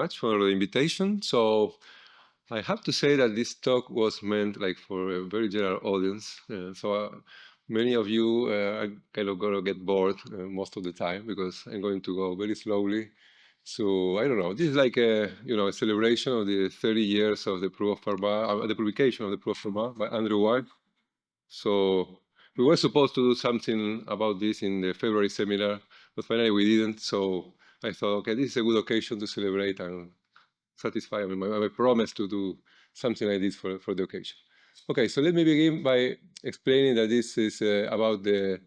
much for the invitation. So I have to say that this talk was meant like for a very general audience. Many of you are kind of going to get bored most of the time because I'm going to go very slowly. So I don't know. This is like a a celebration of the 30 years of the proof of Fermat, the publication of the proof of Fermat by Andrew Wiles. So we were supposed to do something about this in the February seminar, but finally we didn't. So I thought, okay, this is a good occasion to celebrate and satisfy my promise to do something like this for the occasion. Okay, so let me begin by explaining that this is about the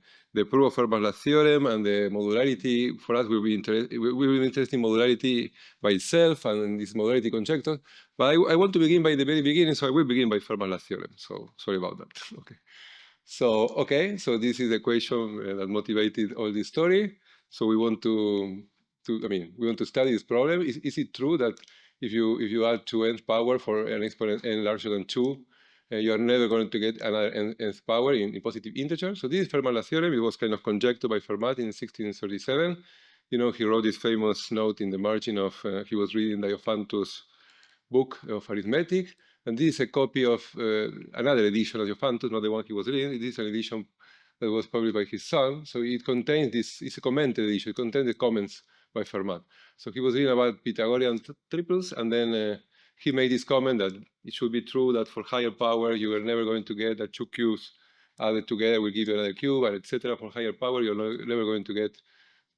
proof of Fermat's theorem and the modularity. For us, we'll be interested in modularity by itself and this modularity conjecture. But I want to begin by the very beginning, so I will begin by Fermat's theorem. So sorry about that. Okay. So this is the equation that motivated all this story. So we want to we want to study this problem. Is it true that if you add 2nth power for an exponent n larger than 2, you are never going to get another nth power in positive integer? So this is Fermat's theorem. It was kind of conjectured by Fermat in 1637. You know, he wrote this famous note in the margin of, he was reading Diophantus' book of arithmetic. And this is a copy of another edition of Diophantine, not the one he was reading. This is an edition that was published by his son. So it contains this, it's a commented edition. It contains the comments by Fermat. So he was reading about Pythagorean triples, and then he made this comment that it should be true that for higher power, you are never going to get that two cubes added together will give you another cube, and etc. For higher power, you're never going to get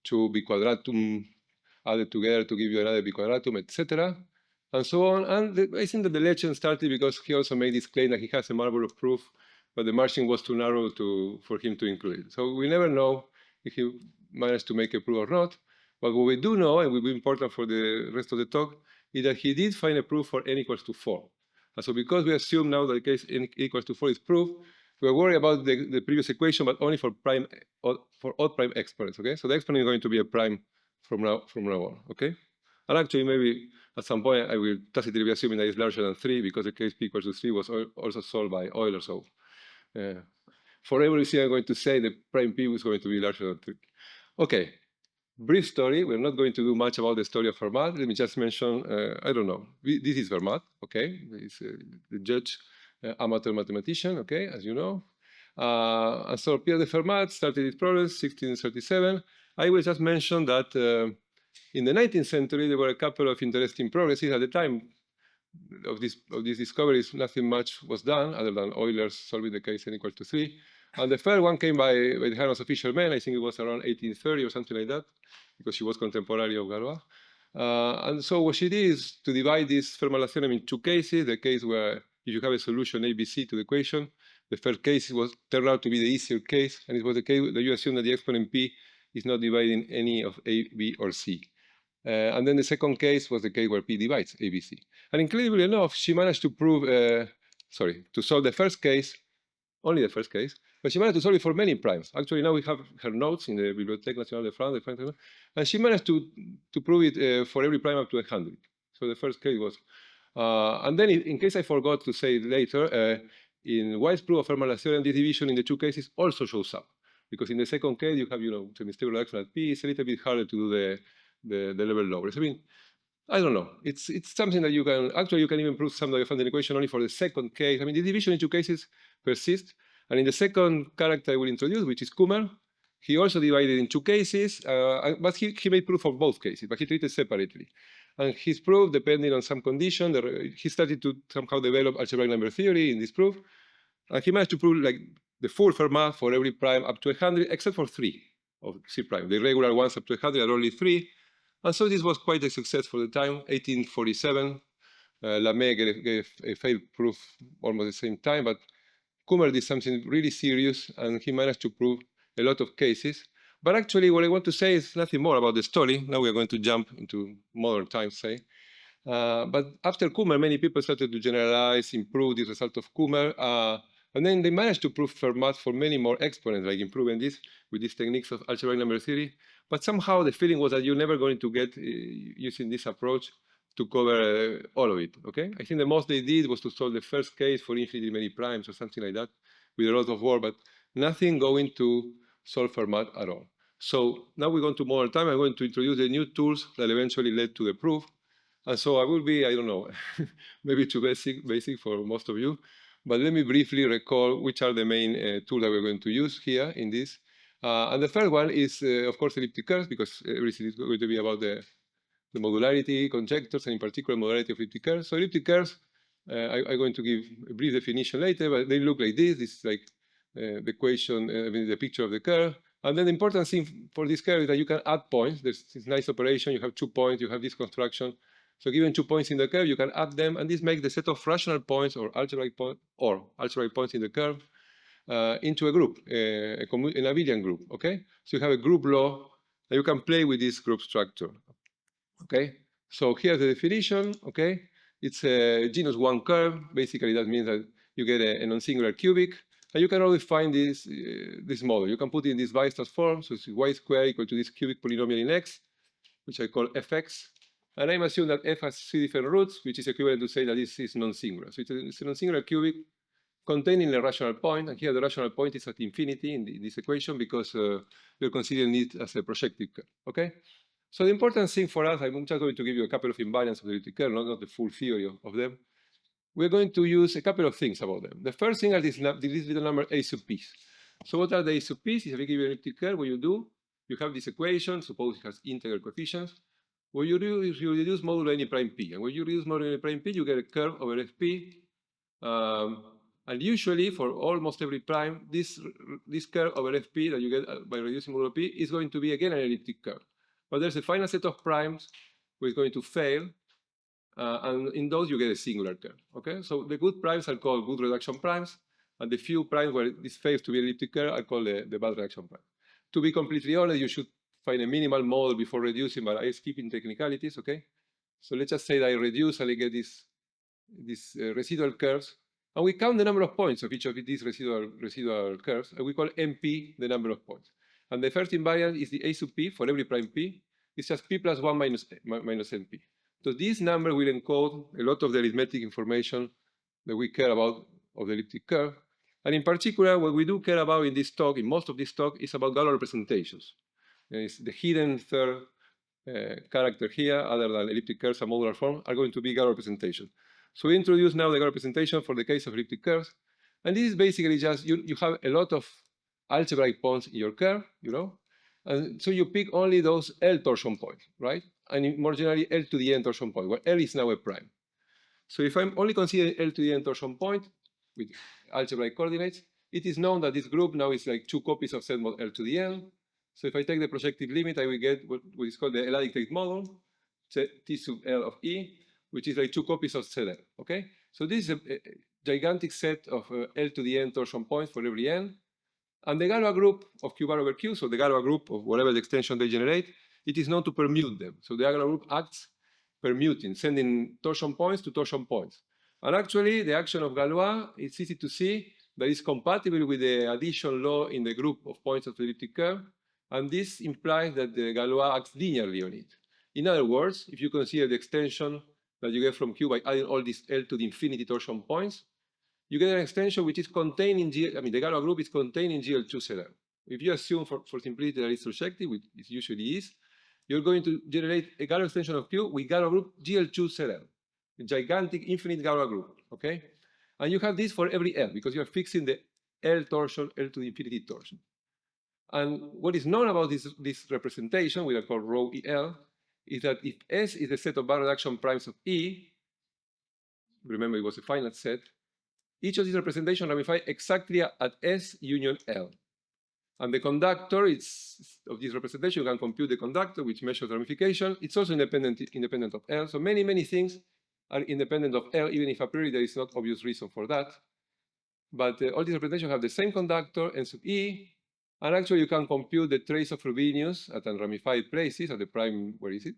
two biquadratum added together to give you another biquadratum, etc. And so on. And I think that the legend started because he also made this claim that he has a marvel of proof, but the margin was too narrow for him to include it. So we never know if he managed to make a proof or not. But what we do know, and will be important for the rest of the talk, is that he did find a proof for n equals to 4. And so because we assume now that the case n equals to 4 is proved, we're worried about the previous equation, but only for odd prime exponents. Okay, so the exponent is going to be a prime from now on. Okay, and actually maybe at some point I will tacitly be assuming that it's larger than 3 because the case p equals to 3 was also solved by Euler. So for everything I'm going to say, the prime p is going to be larger than 3. Okay, brief story. We're not going to do much about the story of Fermat. Let me just mention, I don't know, this is Fermat, okay? He's the judge, amateur mathematician, okay, as you know. And so Pierre de Fermat started his problems 1637. I will just mention that in the 19th century, there were a couple of interesting progresses. At the time of these discoveries, nothing much was done other than Euler's solving the case n equals to 3. And the third one came by the hand of official men. I think it was around 1830 or something like that, because she was contemporary of Galois. And so what she did is to divide this Fermat theorem in two cases. The case where if you have a solution ABC to the equation, the first case turned out to be the easier case, and it was the case that you assume that the exponent p is not dividing any of A, B, or C. And then the second case was the case where P divides ABC. And incredibly enough, she managed to prove, to solve the first case, only the first case, but she managed to solve it for many primes. Actually, now we have her notes in the Bibliothèque Nationale de France, and she managed to prove it for every prime up to 100. So the first case was, and then in case I forgot to say later, in Wiles' proof of Fermat's theorem, this division in the two cases also shows up. Because in the second case, you have, semi-stable exponent P. It's a little bit harder to do the level lower. So, I mean, I don't know. It's something that you can even prove some Diophantine equation only for the second case. I mean, the division in two cases persists. And in the second character I will introduce, which is Kummer, he also divided in two cases, but he made proof for both cases, but he treated separately. And his proof, depending on some condition, he started to somehow develop algebraic number theory in this proof. And he managed to prove like the full Fermat for every prime up to 100, except for 3 of C prime. The regular ones up to 100 are only 3. And so this was quite a success for the time. 1847, Lamé gave a failed proof almost at the same time, but Kummer did something really serious, and he managed to prove a lot of cases. But actually, what I want to say is nothing more about the story. Now we are going to jump into modern times, say. But after Kummer, many people started to generalize, improve the result of Kummer. And then they managed to prove Fermat for many more exponents, like improving this with these techniques of algebraic number theory. But somehow the feeling was that you're never going to get, using this approach, to cover all of it, okay? I think the most they did was to solve the first case for infinitely many primes or something like that with a lot of work, but nothing going to solve Fermat at all. So now we go to modern time. I'm going to introduce the new tools that eventually led to the proof. And so I will be, I don't know, maybe too basic for most of you, but let me briefly recall which are the main tools that we're going to use here in this. And the first one is, of course, elliptic curves, because everything is going to be about the modularity, conjectures, and in particular, modularity of elliptic curves. So elliptic curves, I'm going to give a brief definition later, but they look like this. This is like the equation, I mean, the picture of the curve. And then the important thing for this curve is that you can add points. There's this nice operation. You have 2 points. You have this construction. So given 2 points in the curve, you can add them, and this makes the set of rational points or algebraic points in the curve into a group, an abelian group. Okay, so you have a group law, and you can play with this group structure. Okay, so here's the definition. Okay, it's a genus 1 curve. Basically, that means that you get a non-singular cubic, and you can always find this this model. You can put it in this Weierstrass form. So it's y squared equal to this cubic polynomial in x, which I call fx. And I'm assuming that f has 3 different roots, which is equivalent to say that this is non-singular. So it's a non-singular cubic containing a rational point. And here the rational point is at infinity in this equation because we're considering it as a projective curve. Okay? So the important thing for us, I'm just going to give you a couple of invariants of the elliptic curve, not the full theory of them. We're going to use a couple of things about them. The first thing are these little number a sub p's. So what are the a sub p's? If I give you an elliptic curve, what you do, you have this equation, suppose it has integral coefficients. What you do is you reduce modulo any prime p. And when you reduce modulo any prime p, you get a curve over fp. And usually, for almost every prime, this curve over fp that you get by reducing modulo p is going to be again an elliptic curve. But there's a final set of primes which is going to fail, and in those you get a singular curve. Okay, so the good primes are called good reduction primes, and the few primes where this fails to be an elliptic curve are called the bad reduction prime. To be completely honest, you should find a minimal model before reducing, but I'm skipping technicalities. Okay, so let's just say that I reduce and I get these residual curves, and we count the number of points of each of these residual curves, and we call MP the number of points. And the first invariant is the a sub p for every prime p. It's just p plus 1 minus np. So this number will encode a lot of the arithmetic information that we care about of the elliptic curve. And in particular, what we do care about in this talk, in most of this talk, is about Galois representations. And it's the hidden third character here, other than elliptic curves and modular form, are going to be Galois representation. So we introduce now the Galois representation for the case of elliptic curves. And this is basically just, you have a lot of algebraic points in your curve, you know, and so you pick only those L torsion points, right? And more generally, L to the n torsion point, where L is now a prime. So if I'm only considering L to the n torsion point with algebraic coordinates, it is known that this group now is like 2 copies of set mod L to the n. So if I take the projective limit, I will get what is called the L-dictate model, T sub L of E, which is like 2 copies of ZL, okay? So this is a gigantic set of L to the n torsion points for every n. And the Galois group of Q bar over Q, so the Galois group of whatever the extension they generate, it is known to permute them. So the Galois group acts permuting, sending torsion points to torsion points. And actually, the action of Galois, it's easy to see that it's compatible with the addition law in the group of points of the elliptic curve. And this implies that the Galois acts linearly on it. In other words, if you consider the extension that you get from Q by adding all these L to the infinity torsion points, you get an extension which is contained in the Galois group is contained in GL2 Serre. If you assume for simplicity that it's surjective, which it usually is, you're going to generate a Galois extension of Q with Galois group GL2 Serre, a gigantic infinite Galois group, okay? And you have this for every L because you're fixing the L torsion, L to the infinity torsion. And what is known about this representation, we are called rho EL, is that if S is the set of bar reduction primes of E, remember it was a finite set, each of these representations ramify exactly at S union L. And the conductor of this representation, you can compute the conductor, which measures ramification. It's also independent of L. So many, many things are independent of L, even if a priori there is not obvious reason for that. But all these representations have the same conductor, N sub E. And actually, you can compute the trace of Frobenius at unramified places, at the prime, where is it?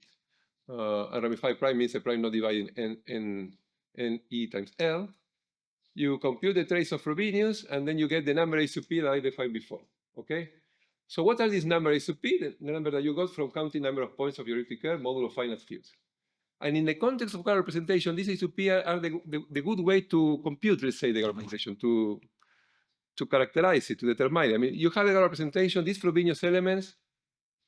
Unramified prime means a prime not dividing N E times L. You compute the trace of Frobenius, and then you get the number A sub P that I defined before, okay? So what are these numbers A sub P? The number that you got from counting number of points of your elliptic curve, modulo finite fields. And in the context of Galois representation, these A sub P are the good way to compute, let's say, the Galois representation, to characterize it, to determine it. I mean, you have a Galois representation, these Frobenius elements,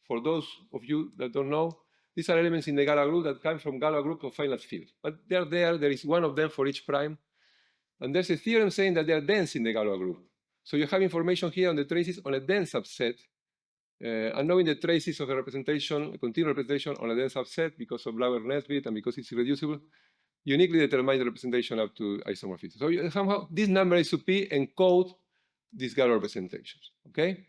for those of you that don't know, These are elements in the Galois group that come from Galois group of finite field. But they're there. There is one of them for each prime. And there's a theorem saying that they're dense in the Galois group. So you have information here on the traces on a dense subset. And knowing the traces of a representation, a continuous representation on a dense subset because of Lauer-Nesbit and because it's irreducible, uniquely determine the representation up to isomorphism. So somehow this number A sub P encode these Galois representations, okay?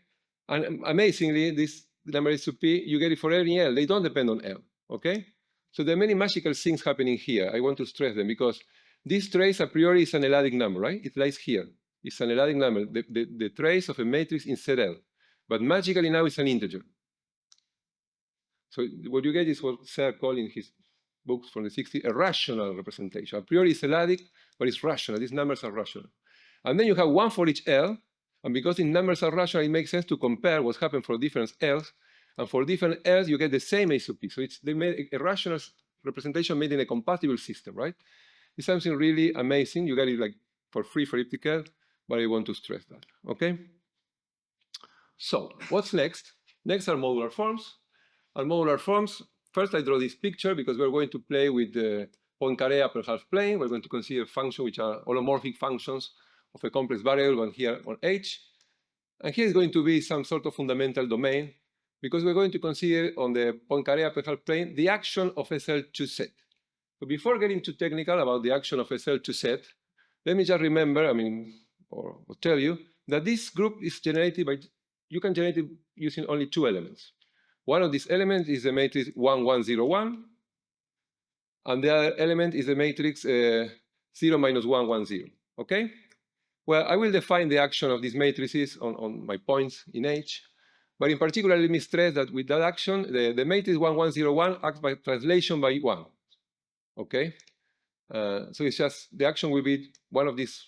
And amazingly, this number A sub P, you get it for any L. They don't depend on L, okay? So there are many magical things happening here. I want to stress them because this trace a priori is an L-adic number, right? It lies here. It's an L-adic number, the trace of a matrix in ZL. But magically now it's an integer. So what you get is what Serre called in his books from the 60s a rational representation. A priori it's L-adic, but it's rational. These numbers are rational. And then you have one for each L. And because these numbers are rational, it makes sense to compare what's happened for different L's. And for different L's, you get the same A sub P. So they made a rational representation made in a compatible system, right? It's something really amazing. You get it like for free for elliptic L, but I want to stress that, okay? So what's next? Next are modular forms. And modular forms, first I draw this picture because we're going to play with the Poincaré upper half plane. We're going to consider functions which are holomorphic functions of a complex variable, one here on H. And here is going to be some sort of fundamental domain because we're going to consider on the Poincaré upper half plane the action of SL2Z. But before getting too technical about the action of SL2Z, let me just remember, or tell you that this group is generated by, you can generate it using only two elements. One of these elements is the matrix 1, 1, 0, 1, and the other element is the matrix 0, minus 1, 1, 0, okay? Well, I will define the action of these matrices on my points in H, but in particular, let me stress that with that action, the matrix 1, 1, 0, 1 acts by translation by 1, okay? So it's just, the action will be, one of these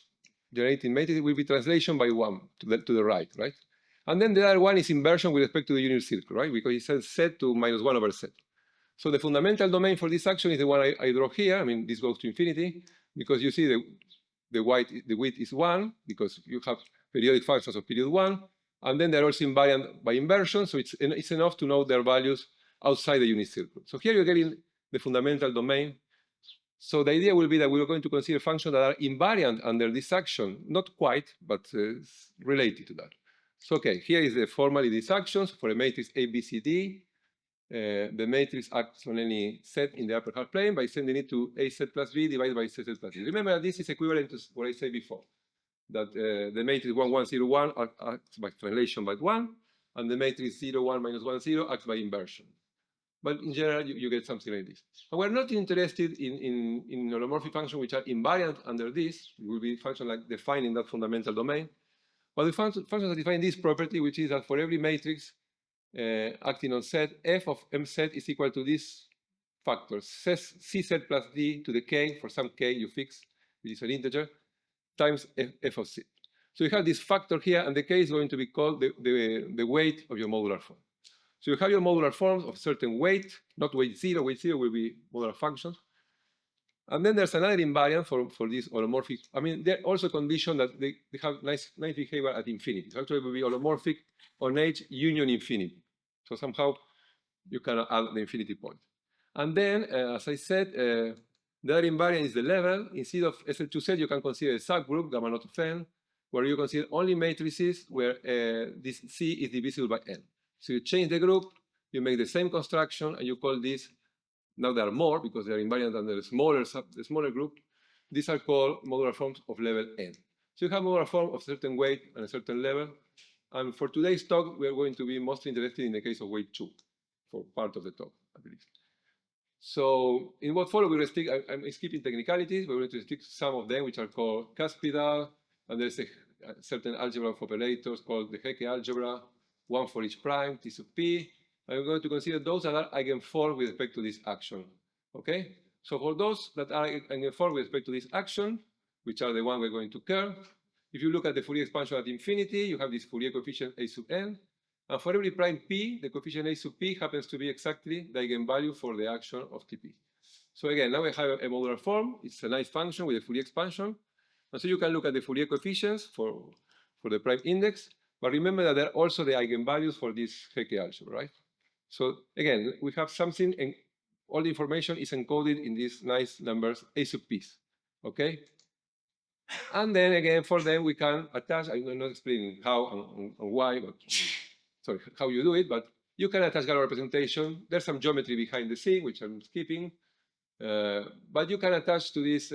generating matrices will be translation by 1 to the right? And then the other one is inversion with respect to the unit circle, right? Because it says Z to minus 1 over Z. So the fundamental domain for this action is the one I draw here. This goes to infinity because you see the width is 1 because you have periodic functions of period 1. And then they're also invariant by inversion. So it's enough to know their values outside the unit circle. So here you're getting the fundamental domain. So the idea will be that we're going to consider functions that are invariant under this action. Not quite, but related to that. So, okay, here is formally these actions for a matrix A, B, C, D. The matrix acts on any set in the upper half plane by sending it to AZ plus B divided by ZZ plus D. Remember that this is equivalent to what I said before, that the matrix 1, 1, 0, 1 acts by translation by 1, and the matrix 0, 1, minus 1, 0 acts by inversion. But in general, you get something like this. And we're not interested in holomorphic functions which are invariant under this. It will be functions like defining that fundamental domain. But the functions that define this property, which is that for every matrix acting on Z, f of mz is equal to this factor, cz plus d to the k, for some k you fix, which is an integer, times f of z. So you have this factor here, and the k is going to be called the weight of your modular form. So you have your modular forms of certain weight, not weight 0. Weight 0 will be modular functions. And then there's another invariant for this holomorphic. They're also conditioned that they have nice behavior at infinity. So actually it will be holomorphic on H union infinity. So somehow you can add the infinity point. And then, as I said, the other invariant is the level. Instead of SL2Z, you can consider a subgroup, gamma naught of n, where you consider only matrices where this C is divisible by n. So you change the group, you make the same construction, and you call this. Now there are more because they are invariant under the smaller group. These are called modular forms of level n. So you have modular form of certain weight and a certain level. And for today's talk, we are going to be mostly interested in the case of weight 2 for part of the talk, at least. So in what follows, we restrict, I'm skipping technicalities. We're going to restrict some of them, which are called cuspidal. And there's a certain algebra of operators called the Hecke algebra, one for each prime, T sub p. I'm going to consider those that are eigenform with respect to this action, okay? So for those that are eigenform with respect to this action, which are the one we're going to curve, if you look at the Fourier expansion at infinity, you have this Fourier coefficient A sub n, and for every prime p, the coefficient A sub p happens to be exactly the eigenvalue for the action of Tp. So again, now we have a modular form. It's a nice function with a Fourier expansion, and so you can look at the Fourier coefficients for the prime index, but remember that there are also the eigenvalues for this Hecke algebra, right? So again, we have something all the information is encoded in these nice numbers A sub p's, okay? And then again, for them, we can attach, I'm not explaining how and why, but sorry, how you do it, but you can attach Galois representation. There's some geometry behind the scene, which I'm skipping, but you can attach to this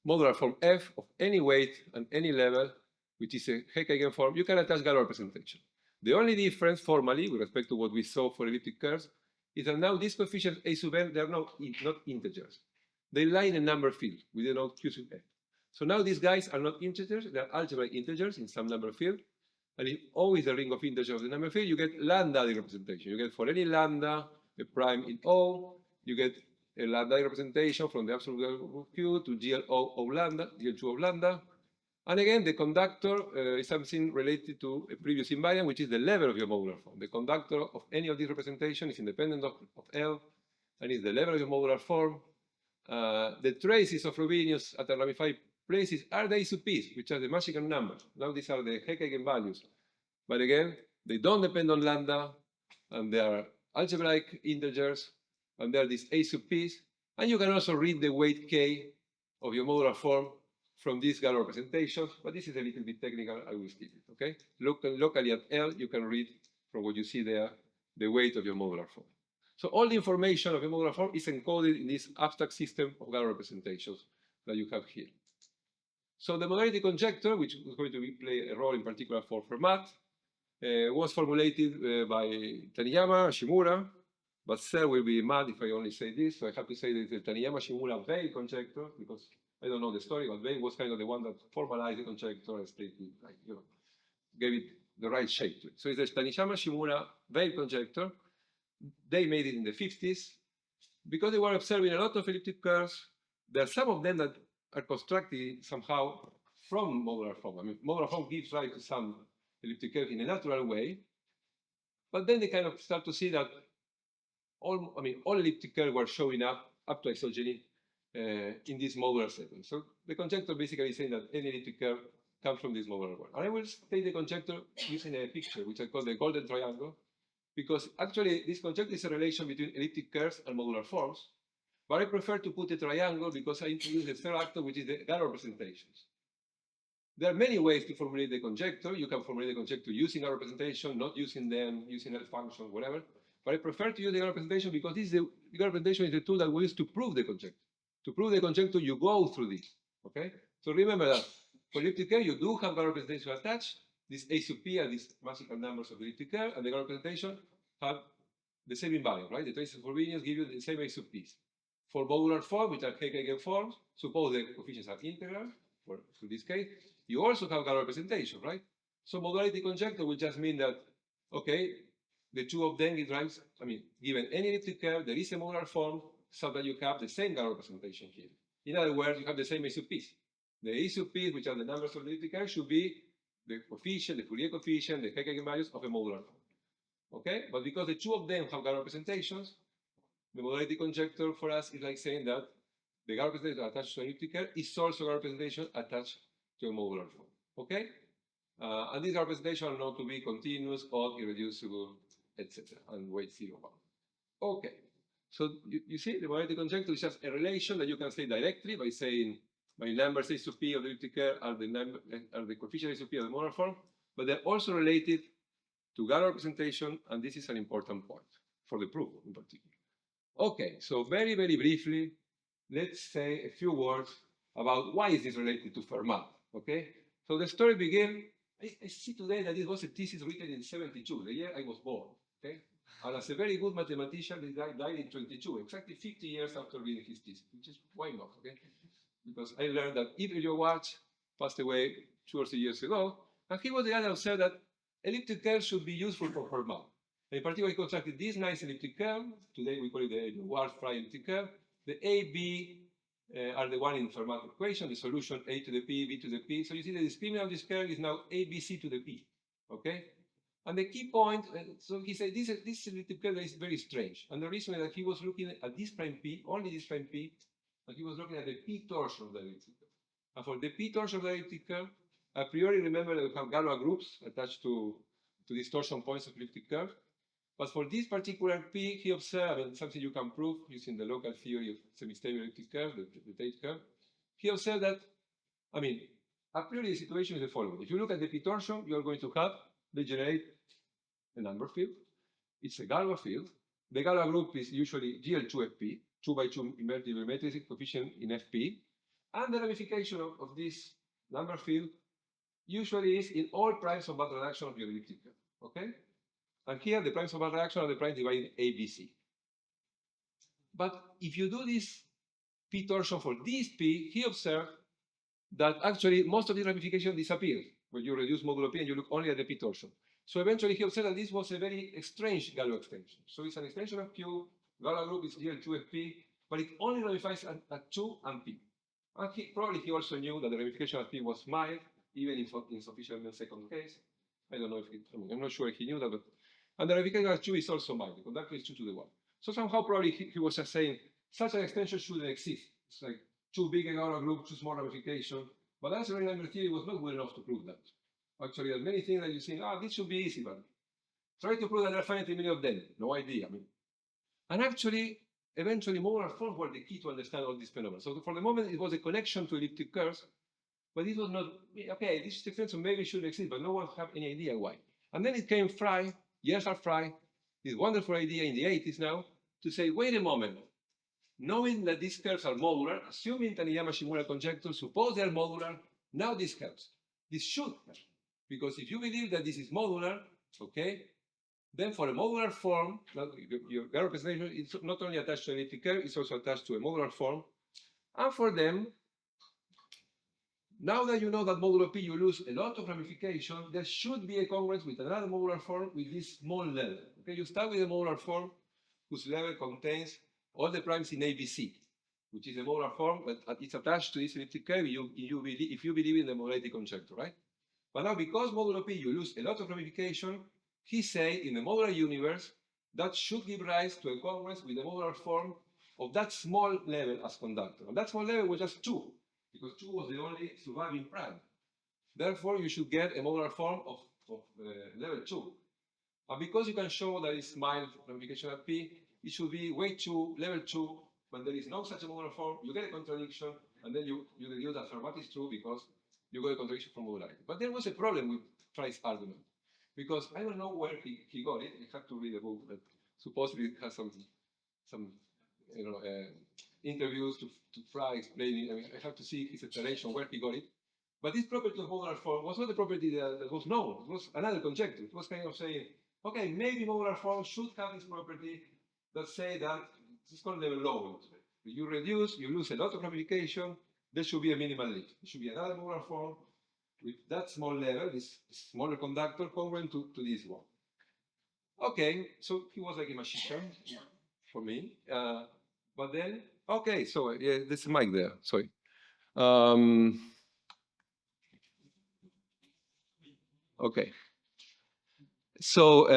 modular form F of any weight and any level, which is a Hecke eigenform. You can attach Galois representation. The only difference formally with respect to what we saw for elliptic curves is that now these coefficients A sub n, they're not integers. They lie in a number field. We denote Q sub n. So now these guys are not integers, they're algebraic integers in some number field. And if O is the ring of integers of the number field, you get lambda representation. You get for any lambda, a prime in O, you get a lambda representation from the absolute value of Q to GLO of lambda, GL2 of lambda. And again, the conductor is something related to a previous invariant, which is the level of your modular form. The conductor of any of these representations is independent of L, and is the level of your modular form. The traces of Frobenius at the ramified places are the A sub p's, which are the magical numbers. Now these are the Hecke eigenvalues. But again, they don't depend on lambda, and they are algebraic integers, and they are these A sub p's. And you can also read the weight K of your modular form from these Galois representations, but this is a little bit technical, I will skip it, okay? Locally at L, you can read from what you see there, the weight of your modular form. So all the information of your modular form is encoded in this abstract system of Galois representations that you have here. So the modularity conjecture, which is going to play a role in particular for Fermat, was formulated by Taniyama, Shimura, but Serre will be mad if I only say this, so I have to say that it's the Taniyama-Shimura-Weil conjecture, because I don't know the story, but Weil was kind of the one that formalized the conjecture and stated, like, you know, gave it the right shape to it. So it's the Taniyama-Shimura-Weil conjecture. They made it in the 50s. Because they were observing a lot of elliptic curves, there are some of them that are constructed somehow from modular form. I mean, modular form gives rise to some elliptic curve in a natural way, but then they kind of start to see that all elliptic curves were showing up to isogeny in this modular setting. So the conjecture basically is saying that any elliptic curve comes from this modular world. And I will state the conjecture using a picture, which I call the golden triangle, because actually this conjecture is a relation between elliptic curves and modular forms. But I prefer to put a triangle because I introduce the third actor, which is the Galois representations. There are many ways to formulate the conjecture. You can formulate the conjecture using a representation, not using them, using a function, whatever. But I prefer to use the Galois representation because the Galois representation is the tool that we use to prove the conjecture. To prove the conjecture, you go through this. Okay? So remember that for elliptic curve, you do have Galois representation attached. These A sub p are these magical numbers of the elliptic curve, and the Galois representation have the same invariant, right? The traces of Frobenius give you the same A sub p's. For modular form, which are Hecke eigenforms, suppose the coefficients are integral, for this case, you also have Galois representation, right? So modularity conjecture will just mean that, okay, the two of them derives, given any elliptic curve, there is a modular form, so that you have the same Galois representation here. In other words, you have the same A sub p's. The A sub p's, which are the numbers of the elliptic curve, should be the coefficient, the Fourier coefficient, the Hecke eigenvalues of a modular form. Okay? But because the two of them have Galois representations, the modularity conjecture for us is like saying that the Galois representation attached to an elliptic curve is also a representation attached to a modular form. Okay? And these representations are known to be continuous, odd, irreducible, etc., and weight 0 bound. Okay. So you see, the modularity conjecture is just a relation that you can say directly by saying my numbers A sub p of the elliptic curve are the coefficient A sub p of the modular form, but they're also related to Galois representation, and this is an important point for the proof in particular. Okay, so very, very briefly, let's say a few words about why is this related to Fermat, okay? So the story began, I see today that it was a thesis written in 72, the year I was born, okay? And as a very good mathematician, this guy died in 22, exactly 50 years after reading his thesis, which is why not, okay? Because I learned that Andrew Wiles passed away 2 or 3 years ago, and he was the guy that said that elliptic curves should be useful for Fermat. In particular, he constructed this nice elliptic curve. Today we call it the Wiles-Frey elliptic curve. The A, B are the one in Fermat equation, the solution A to the P, B to the P. So you see the discriminant of this curve is now A, B, C to the P. Okay? And the key point, so he said this elliptic curve is very strange. And the reason is that he was looking at this prime P, only this prime P, and he was looking at the P torsion of the elliptic curve. And for the P torsion of the elliptic curve, a priori remember that we have Galois groups attached to these torsion points of elliptic curve. But for this particular P, he observed, and something you can prove using the local theory of semi-stable elliptic curve, the Tate curve, he observed that, I mean, a priori the situation is the following. If you look at the P torsion, you are going to have, they generate a number field. It's a Galois field. The Galois group is usually GL2FP, 2 by 2 invertible matrix coefficient in FP. And the ramification of this number field usually is in all primes of band reduction of your elliptic curve. Okay? And here the primes of band reduction are the primes divided ABC. But if you do this P torsion for this P, he observed that actually most of the ramification disappears when you reduce modulo P and you look only at the P torsion. So eventually he observed that this was a very strange Galois extension. So it's an extension of Q, Galois group is GL2FP, but it only ramifies at 2 and P. And probably he also knew that the ramification at P was mild, even in sufficient second case. I don't know if I'm not sure if he knew that, but and the ramification at 2 is also mild. The conductor is 2 to the 1. So somehow probably he was just saying such an extension shouldn't exist. It's like too big a Galois group, too small ramification. But actually, number theory was not good enough to prove that. Actually, there are many things that you think, this should be easy, but try to prove that there are finite many of them. No idea. And actually, eventually, modular forms were the key to understand all these phenomena. So for the moment, it was a connection to elliptic curves, but it was not, okay, this extension maybe should exist, but no one had any idea why. And then it came Frey, Gerhard Frey, this wonderful idea in the 80s now, to say, wait a moment, knowing that these curves are modular, assuming Taniyama-Shimura conjecture, suppose they are modular, now this helps. This should help. Because if you believe that this is modular, okay, then for a modular form, your representation is not only attached to an elliptic curve, it's also attached to a modular form. And for them, now that you know that modulo P, you lose a lot of ramification, there should be a congruence with another modular form with this small level. Okay, you start with a modular form whose level contains all the primes in ABC, which is a modular form, but it's attached to this elliptic curve if you believe in the modularity conjecture, right? But now, because modulo P, you lose a lot of ramification, he say in the modular universe, that should give rise to a congruence with the modular form of that small level as conductor. And that small level was just 2, because 2 was the only surviving prime. Therefore, you should get a modular form of level 2. And because you can show that it's mild ramification at P, it should be weight 2, level 2. When there is no such a modular form, you get a contradiction, and then you deduce that Fermat is true because you got a contradiction from modularity. But there was a problem with Frey's argument, because I don't know where he got it. I have to read a book that supposedly has some interviews to Frey explaining. I mean, I have to see his explanation where he got it. But this property of modular form was not a property that was known. It was another conjecture. It was kind of saying, okay, maybe modular form should have this property that say that it's called level low. You reduce, you lose a lot of ramification. There should be a minimal lift. There should be another modular form with that small level, this smaller conductor, congruent to this one. Okay, so he was like a magician for me. But then, okay, so yeah, this is Mike there. Sorry. Okay. So,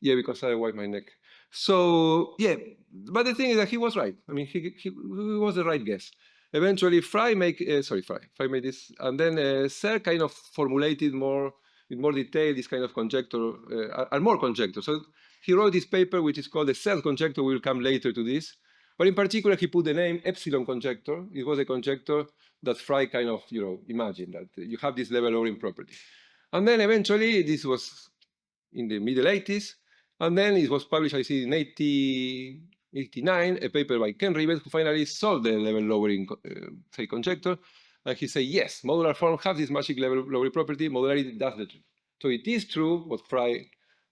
yeah, because I wipe my neck. So, yeah, but the thing is that he was right. I mean, he was the right guess. Eventually, Frey made this, and then Serre kind of formulated in more detail this kind of conjecture, and more conjecture. So he wrote this paper, which is called the Serre conjecture. We'll come later to this. But in particular, he put the name epsilon conjecture. It was a conjecture that Frey kind of, imagined, that you have this level lowering property. And then eventually, this was in the middle 80s, and then it was published, I see, in 1989, a paper by Ken Rivett, who finally solved the level lowering conjecture. And he said, yes, modular form has this magic level lowering property, modularity does the trick. So it is true what Frey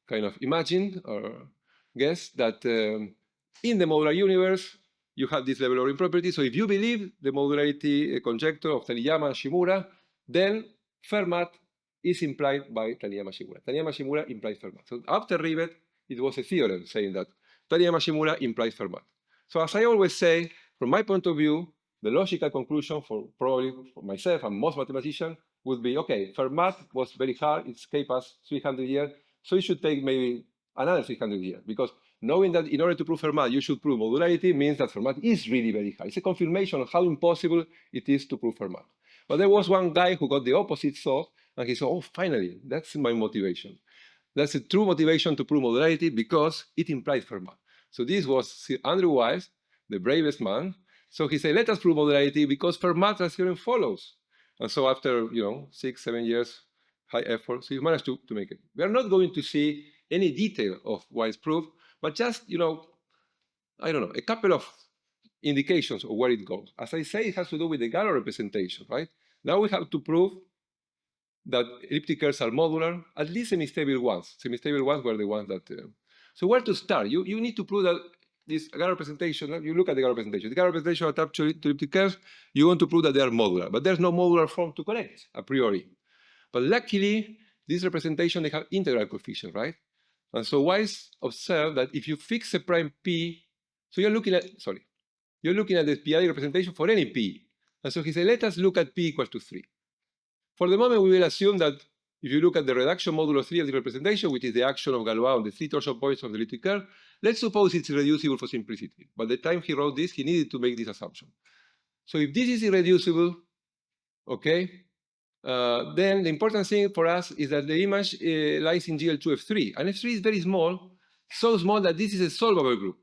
kind of imagined or guessed, that in the modular universe, you have this level lowering property. So if you believe the modularity conjecture of Taniyama and Shimura, then Fermat is implied by Taniyama-Shimura. Taniyama-Shimura implies Fermat. So after Rivett, it was a theorem saying that Taniyama-Shimura implies Fermat. So as I always say, from my point of view, the logical conclusion for probably for myself and most mathematicians would be, okay, Fermat was very hard, it escaped us 300 years, so it should take maybe another 300 years, because knowing that in order to prove Fermat, you should prove modularity means that Fermat is really very high. It's a confirmation of how impossible it is to prove Fermat. But there was one guy who got the opposite thought, and he said, oh, finally, that's my motivation. That's a true motivation to prove modularity because it implies Fermat. So this was Andrew Wiles, the bravest man. So he said, let us prove modularity because Fermat's theorem follows. And so after 6, 7 years, high effort, so he managed to make it. We are not going to see any detail of Wiles' proof, but just I don't know, a couple of indications of where it goes. As I say, it has to do with the Galois representation, right? Now we have to prove that elliptic curves are modular, at least semi-stable ones. Semi-stable ones were the ones that... So where to start? You need to prove that this Galois representation, you look at the Galois representation. The Galois representation attached to elliptic curves, you want to prove that they are modular, but there's no modular form to connect a priori. But luckily, this representation, they have integral coefficients, right? And so Wiles observed that if you fix a prime P, so you're looking at the periodic representation for any P. And so he said, let us look at P equals to 3. For the moment, we will assume that if you look at the reduction modulo 3 of the representation, which is the action of Galois on the 3 torsion points of the elliptic curve, let's suppose it's irreducible for simplicity. By the time he wrote this, he needed to make this assumption. So if this is irreducible, okay, then the important thing for us is that the image lies in GL2 F3. And F3 is very small, so small that this is a solvable group.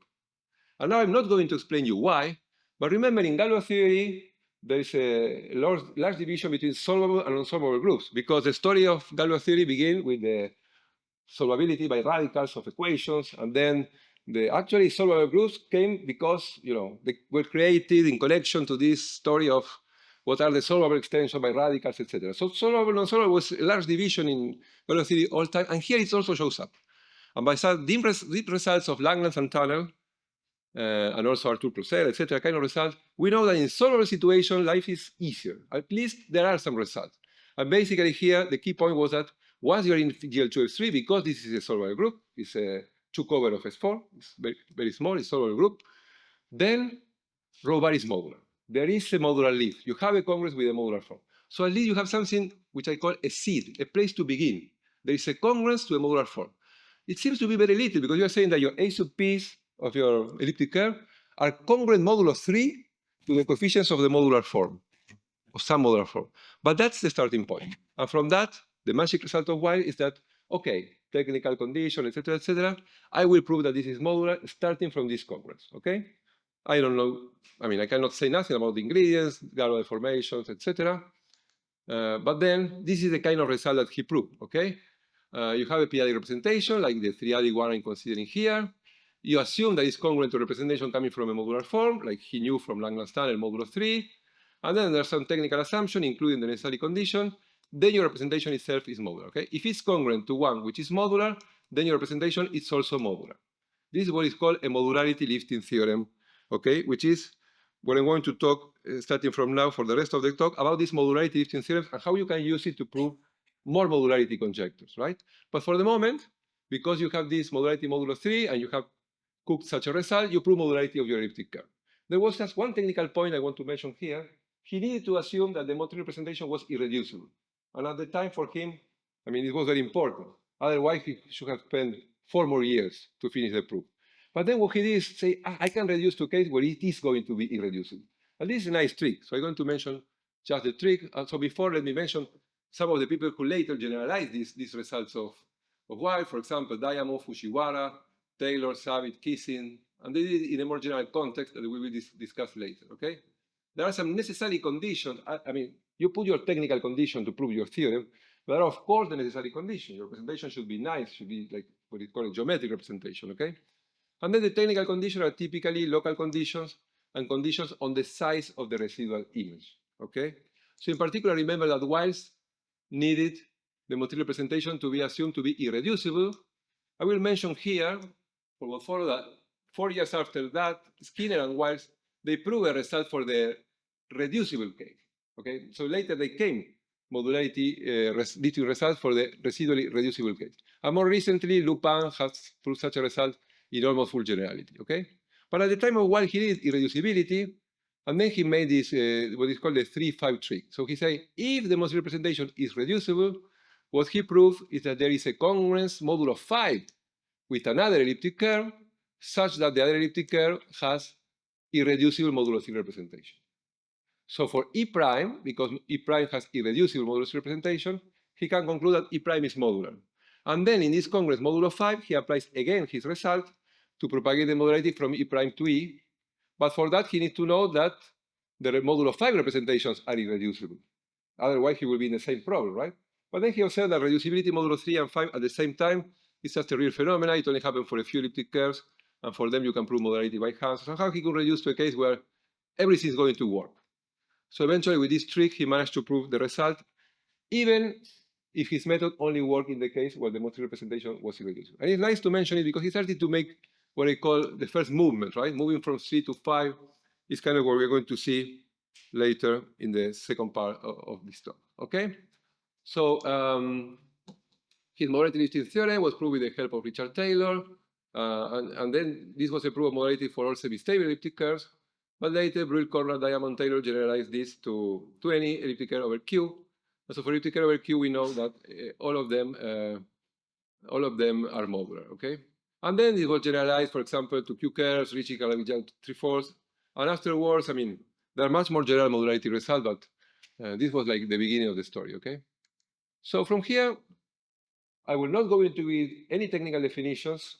And now I'm not going to explain you why, but remember in Galois theory, there is a large division between solvable and unsolvable groups, because the story of Galois theory begins with the solvability by radicals of equations, and then the actually solvable groups came because they were created in connection to this story of what are the solvable extensions by radicals, etc. So solvable and unsolvable was a large division in Galois theory all time, and here it also shows up. And by some deep results of Langlands and Tunnel, and also Arthur Purcell, etc., kind of results, we know that in solvable situations, life is easier. At least there are some results. And basically here, the key point was that once you're in GL2 F3, because this is a solvable group, it's a 2 cover of S4, it's very, very small, it's a solvable group, then rho bar is modular. There is a modular leaf. You have a congruence with a modular form. So at least you have something which I call a seed, a place to begin. There is a congruence to a modular form. It seems to be very little because you're saying that your A sub p's of your elliptic curve are congruent modulo 3 to the coefficients of the modular form, of some modular form. But that's the starting point. And from that, the magic result of Wiles is that, okay, technical condition, etc., I will prove that this is modular starting from this congruence, okay? I don't know, I cannot say nothing about the ingredients, Galois deformations, etc. But then this is the kind of result that he proved, okay? You have a periodic representation, like the triadic one I'm considering here. You assume that it's congruent to representation coming from a modular form, like he knew from Langlands tunnel modulo 3. And then there's some technical assumption, including the necessary condition. Then your representation itself is modular, okay? If it's congruent to one which is modular, then your representation is also modular. This is what is called a modularity lifting theorem, okay? Which is what I'm going to talk, starting from now for the rest of the talk, about this modularity lifting theorem and how you can use it to prove more modularity conjectures, right? But for the moment, because you have this modularity modulo 3 and you have cooked such a result, you prove modularity of your elliptic curve. There was just one technical point I want to mention here. He needed to assume that the modular representation was irreducible. And at the time for him, it was very important. Otherwise, he should have spent 4 more years to finish the proof. But then what he did is say, I can reduce to a case where it is going to be irreducible. And this is a nice trick. So I'm going to mention just the trick. So before, let me mention some of the people who later generalized these results of Wiles. For example, Diamond, Fujiwara, Taylor, Savitt, Kissing, and they did it in a more general context that we will discuss later, okay? There are some necessary conditions. You put your technical condition to prove your theorem, but there are, of course, the necessary conditions. Your representation should be nice, should be like what is called a geometric representation, okay? And then the technical conditions are typically local conditions and conditions on the size of the residual image, okay? So in particular, remember that Wiles needed the modular representation to be assumed to be irreducible. I will mention here, for what followed, that 4 years after that, Skinner and Wiles, they proved a result for the reducible case. Okay, so later they came modularity lifting results for the residually reducible case. And more recently, Lupin has proved such a result in almost full generality. Okay, but at the time of Wiles, he did irreducibility, and then he made this what is called the 3-5 trick. So he said, if the modular representation is reducible, what he proved is that there is a congruence modulo 5 with another elliptic curve, such that the other elliptic curve has irreducible modulo 3 representation. So for E prime, because E prime has irreducible modulo 3 representation, he can conclude that E prime is modular. And then in this congress modulo 5, he applies again his result to propagate the modularity from E prime to E. But for that, he needs to know that the modulo 5 representations are irreducible. Otherwise, he will be in the same problem, right? But then he observed that reducibility modulo 3 and 5 at the same time is just a real phenomenon. It only happens for a few elliptic curves, and for them you can prove modularity by hand. So somehow he could reduce to a case where everything is going to work. So eventually, with this trick, he managed to prove the result, even if his method only worked in the case where the modular representation was irreducible. And it's nice to mention it because he started to make what I call the first movement, right? Moving from 3 to 5 is kind of what we're going to see later in the second part of this talk, okay? So his modularity listing theorem was proved with the help of Richard Taylor, and then this was a proof of modularity for all semi-stable elliptic curves. But later, Brill, Conrad, Diamond, Taylor generalized this to any elliptic curve over Q. And so for elliptic curve over Q, we know that all of them are modular, okay? And then it was generalized, for example, to Q curves, reaching Lagrangian 3/4. And afterwards, I mean, there are much more general modularity results, but this was like the beginning of the story, okay? So from here, I will not go into any technical definitions,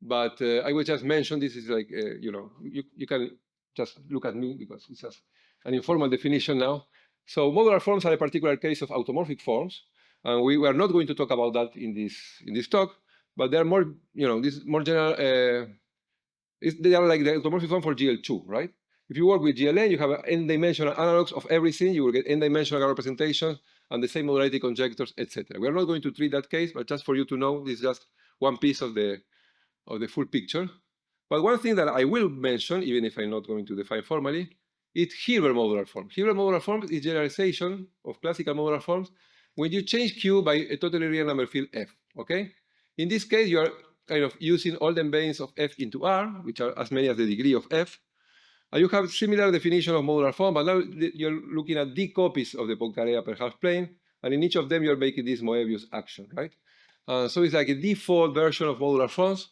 but I will just mention this is like, you can just look at me because it's just an informal definition now. So modular forms are a particular case of automorphic forms. And we are not going to talk about that in this talk, but they are more, this more general, they are like the automorphic form for GL2, right? If you work with GLN, you have n-dimensional analogs of everything. You will get n-dimensional representations and the same modularity conjectures, etc. We are not going to treat that case, but just for you to know, this is just one piece of the full picture. But one thing that I will mention, even if I'm not going to define formally, is Hilbert modular form. Hilbert modular form is generalization of classical modular forms when you change Q by a totally real number field F, okay? In this case, you are kind of using all the embeddings of F into R, which are as many as the degree of F. And you have similar definition of modular form, but now you're looking at D copies of the Poincare per half plane, and in each of them, you're making this Moebius action, right? So it's like a default version of modular forms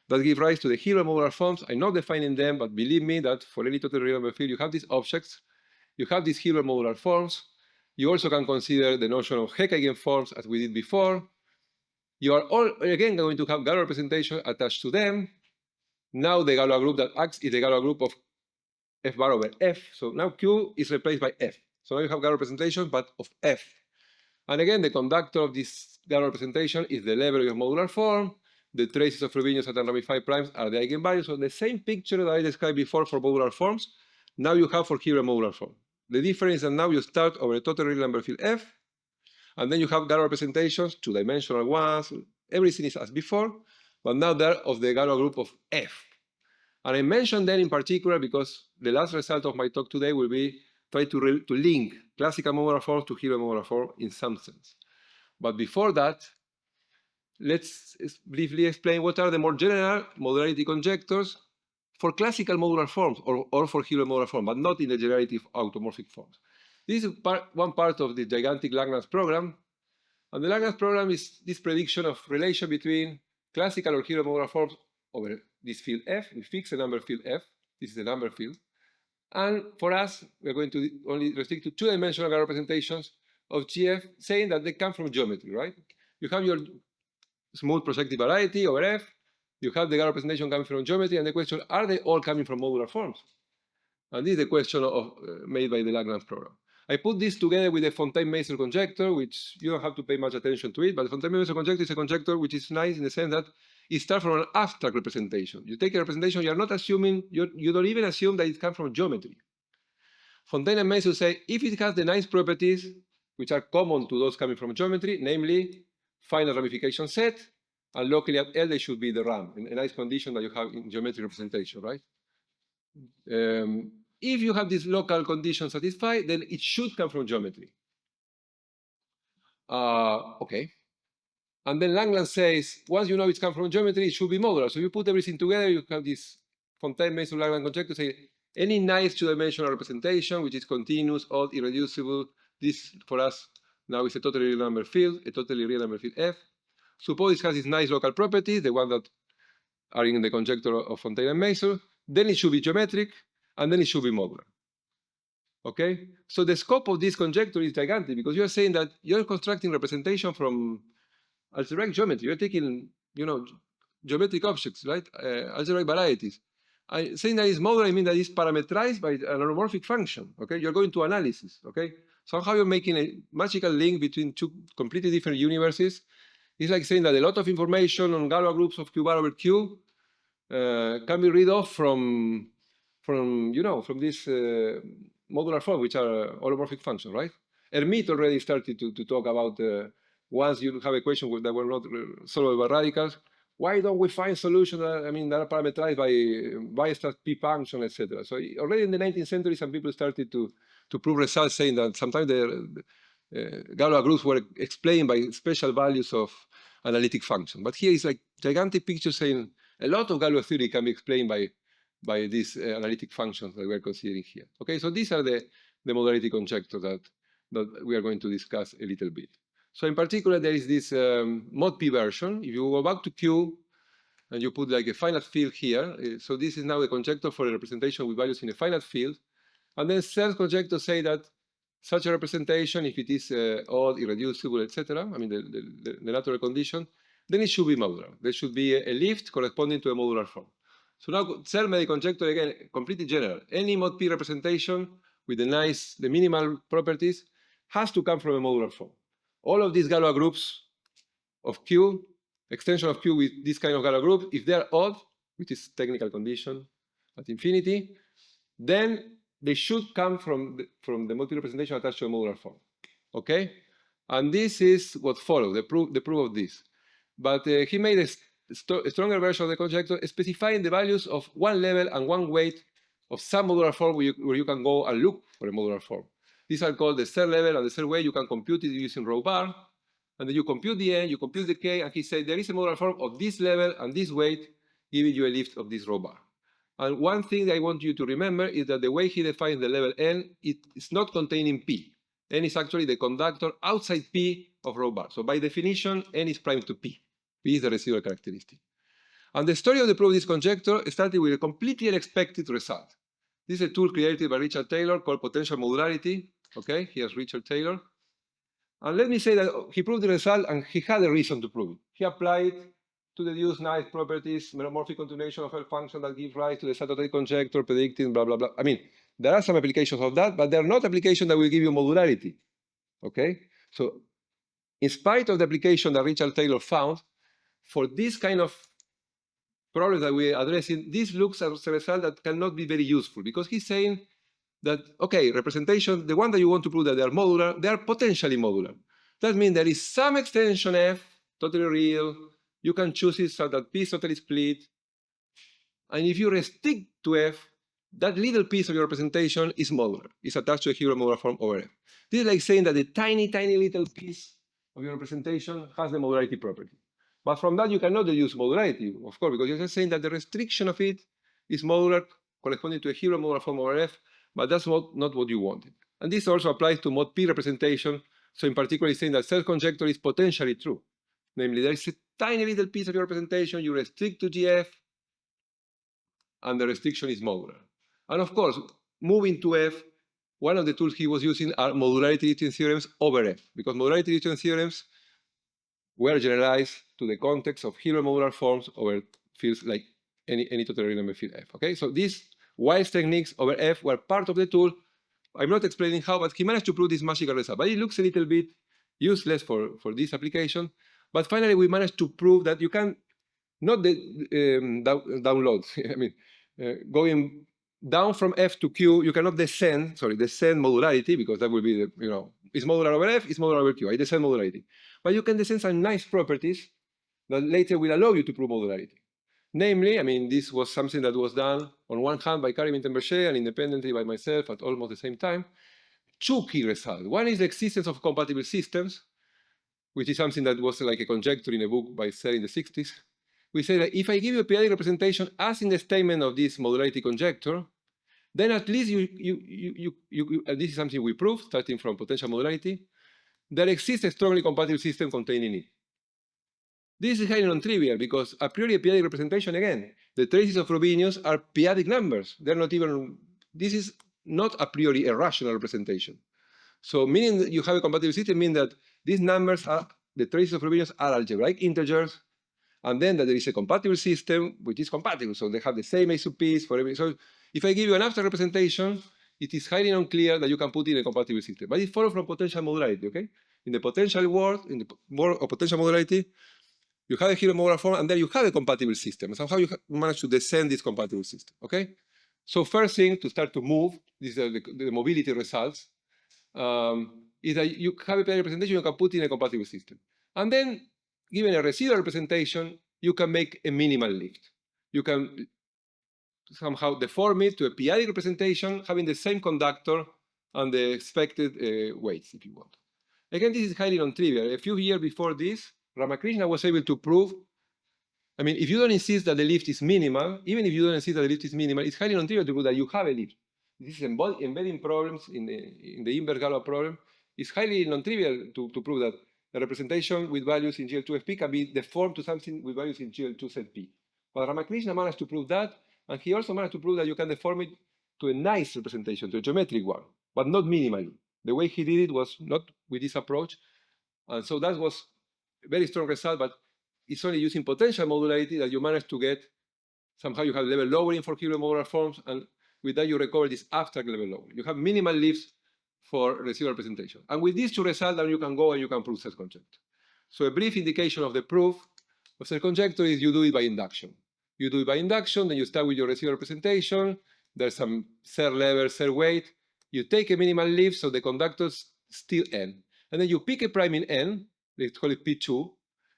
that give rise to the Hilbert modular forms. I'm not defining them, but believe me that for any total real number field, you have these objects, you have these Hilbert modular forms. You also can consider the notion of Heck eigenforms as we did before. You are all, again, going to have Galois representation attached to them. Now the Galois group that acts is the Galois group of F bar over F. So now Q is replaced by F. So now you have Galois representation, but of F. And again, the conductor of this Galois representation is the level of modular form. The traces of Frobenius at ramified primes are the eigenvalues. So the same picture that I described before for modular forms, now you have for Hilbert modular form. The difference is that now you start over a total real number field F, and then you have Galois representations, two-dimensional ones, everything is as before, but now they're of the Galois group of F. And I mentioned them in particular because the last result of my talk today will be try to link classical modular forms to Hilbert modular form in some sense. But before that, let's briefly explain what are the more general modularity conjectures for classical modular forms or for Hilbert modular form, but not in the generality of automorphic forms. This is one part of the gigantic Langlands program. And the Langlands program is this prediction of relation between classical or Hilbert modular forms over this field F. We fix a number field F. This is a number field. And for us, we're going to only restrict to two-dimensional representations of GF, saying that they come from geometry, right? You have your smooth projective variety over F. You have the Galois representation coming from geometry, and the question, are they all coming from modular forms? And this is the question made by the Langlands program. I put this together with the Fontaine-Maisel conjecture, which you don't have to pay much attention to it, but the Fontaine-Maisel conjecture is a conjecture which is nice in the sense that it starts from an abstract representation. You take a representation, you're not assuming, you don't even assume that it comes from geometry. Fontaine and Maisel say, if it has the nice properties, which are common to those coming from geometry, namely finite ramification set, and locally at L, they should be the RAM, a nice condition that you have in geometric representation, right? If you have this local condition satisfied, then it should come from geometry. Okay. And then Langlands says, once you know it's come from geometry, it should be modular. So you put everything together, you have this Fontaine-Maisel Langlands conjecture, say any nice two-dimensional representation, which is continuous, odd, irreducible. This, for us, now is a totally real number field, a totally real number field F. Suppose it has these nice local properties, the ones that are in the conjecture of Fontaine and Maisel. Then it should be geometric, and then it should be modular. Okay? So the scope of this conjecture is gigantic because you're saying that you're constructing representation from algebraic geometry. You're taking, geometric objects, right? Algebraic varieties. Saying that it's modular, I mean that it's parameterized by an anamorphic function. Okay, you're going to analysis. Okay, somehow you're making a magical link between two completely different universes. It's like saying that a lot of information on Galois groups of Q bar over Q can be read off from this modular form, which are holomorphic functions, right? Hermite already started to talk about once you have equations that were not solved by radicals, why don't we find solutions that, that are parameterized by Weierstrass P function, etc. So already in the 19th century, some people started to prove results saying that sometimes the Galois groups were explained by special values of analytic function. But here is like gigantic picture saying a lot of Galois theory can be explained by these analytic functions that we're considering here. Okay, so these are the modularity conjecture that we are going to discuss a little bit. So in particular, there is this mod P version. If you go back to Q and you put like a finite field here, so this is now the conjecture for a representation with values in a finite field. And then Serre's conjecture say that such a representation, if it is odd, irreducible, etc., the natural condition, then it should be modular. There should be a lift corresponding to a modular form. So now Serre made a conjecture again, completely general. Any mod P representation with the minimal properties has to come from a modular form. All of these Galois groups of Q, extension of Q with this kind of Galois group, if they're odd, which is technical condition at infinity, then they should come from the mod P representation attached to a modular form. Okay? And this is what follows, the proof of this. But he made a stronger version of the conjecture specifying the values of one level and one weight of some modular form where you can go and look for a modular form. These are called the Serre level and the Serre weight. You can compute it using rho bar. And then you compute the n, you compute the k, and he said there is a modular form of this level and this weight, giving you a lift of this rho bar. And one thing that I want you to remember is that the way he defines the level n, it is not containing P. N is actually the conductor outside P of rho bar. So by definition, n is prime to P. P is the residual characteristic. And the story of the proof of this conjecture started with a completely unexpected result. This is a tool created by Richard Taylor called potential modularity. Okay, here's Richard Taylor. And let me say that he proved the result and he had a reason to prove it. He applied to deduce nice properties, meromorphic continuation of a function that give rise to the Saturday conjecture, predicting blah, blah, blah. There are some applications of that, but they're not applications that will give you modularity. Okay? So in spite of the application that Richard Taylor found, for this kind of problems that we're addressing, this looks as a result that cannot be very useful because he's saying that, okay, representation, the one that you want to prove that they are modular, they are potentially modular. That means there is some extension F, totally real. You can choose it so that P is totally split. And if you restrict to F, that little piece of your representation is modular. It's attached to a Hero modular form over F. This is like saying that the tiny, tiny little piece of your representation has the modularity property. But from that, you cannot deduce modularity, of course, because you're just saying that the restriction of it is modular corresponding to a Hero modular form over F, but that's not what you wanted. And this also applies to mod P representation. So in particular, it's saying that Serre's conjecture is potentially true. Namely, there is a tiny little piece of your representation, you restrict to GF, and the restriction is modular. And of course, moving to F, one of the tools he was using are modularity distinct theorems over F, because modularity distinct theorems were generalized to the context of Hero modular forms over fields like any total real number field F. Okay, so these Wiles techniques over F were part of the tool. I'm not explaining how, but he managed to prove this magical result. But it looks a little bit useless for this application. But finally, we managed to prove that you can not download. Going down from F to Q, you cannot descend modularity, because that will be it's modular over F, it's modular over Q. I descend modularity. But you can descend some nice properties that later will allow you to prove modularity. Namely, this was something that was done on one hand by Karim Berger and independently by myself at almost the same time. Two key results. One is the existence of compatible systems, which is something that was like a conjecture in a book by Serre in the 60s. We say that if I give you a periodic representation as in the statement of this modularity conjecture, then at least and this is something we prove, starting from potential modularity, there exists a strongly compatible system containing it. This is highly non-trivial because a priori a periodic representation, again, the traces of Frobenius are periodic numbers. They're not even, this is not a priori a rational representation. So meaning that you have a compatible system means that these numbers are the traces of covariance are algebraic integers, and then that there is a compatible system which is compatible. So they have the same A sub p's for every. So if I give you an abstract representation, it is highly unclear that you can put in a compatible system. But it follows from potential modularity, okay? In the potential world, in the world of potential modularity, you have a hero modular form, and then you have a compatible system. Somehow you manage to descend this compatible system, okay? So first thing to start to move, these are the mobility results, is that you have a representation you can put in a compatible system. And then, given a residual representation, you can make a minimal lift. You can somehow deform it to a p-adic representation, having the same conductor and the expected weights, if you want. Again, this is highly non-trivial. A few years before this, Ramakrishna was able to prove, I mean, if you don't insist that the lift is minimal, even if you don't insist that the lift is minimal, it's highly non-trivial to prove that you have a lift. This is embedding problems in the inverse Galois problem. It's highly non-trivial to prove that the representation with values in GL2FP can be deformed to something with values in GL2ZP. But Ramakrishna managed to prove that, and he also managed to prove that you can deform it to a nice representation, to a geometric one, but not minimally. The way he did it was not with this approach, and so that was a very strong result, but it's only using potential modularity that you manage to get, somehow you have level lowering for Hilbert modular forms, and with that you recover this abstract level lowering. You have minimal lifts for residual representation. And with these two results, then you can go and you can prove Serre conjecture. So a brief indication of the proof of Serre conjecture is you do it by induction. You do it by induction, then you start with your residual representation. There's some Serre level, Serre weight. You take a minimal lift, so the conductors still n. And then you pick a prime in n, let's call it P2.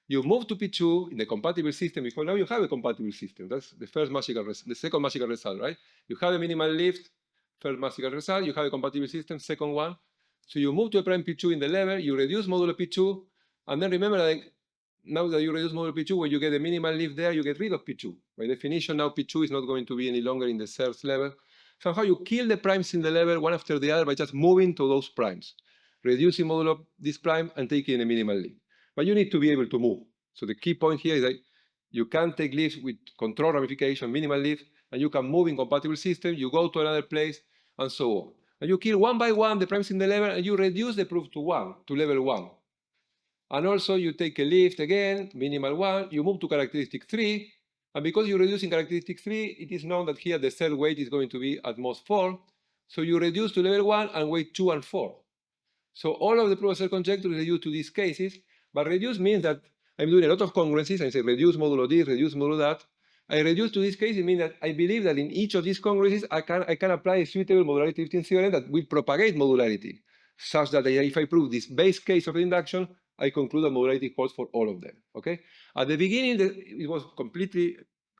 You move to P2 in the compatible system, because now you have a compatible system. That's the first magical result, the second magical result, right? You have a minimal lift, first magical result, you have a compatible system, second one. So you move to a prime P2 in the level, you reduce modulo P2, and then remember that now that you reduce modulo P2, when you get a minimal lift there, you get rid of P2. By definition, now P2 is not going to be any longer in the Serre's level. Somehow you kill the primes in the level one after the other by just moving to those primes, reducing modulo this prime and taking a minimal lift. But you need to be able to move. So the key point here is that you can take lifts with control ramification, minimal lift, and you can move in compatible systems, you go to another place, and so on. And you kill one by one the primes in the level, and you reduce the proof to 1, to level 1. And also you take a lift again, minimal 1, you move to characteristic 3, and because you're reducing characteristic 3, it is known that here the cell weight is going to be at most 4. So you reduce to level 1 and weight 2 and 4. So all of the proof of Serre conjecture is reduced to these cases, but reduce means that I'm doing a lot of congruencies. I say reduce modulo this, reduce modulo that. I reduce to this case, it means that I believe that in each of these congruencies, I can apply a suitable modularity lifting theorem that will propagate modularity, such that if I prove this base case of induction, I conclude that modularity holds for all of them. Okay? At the beginning, it was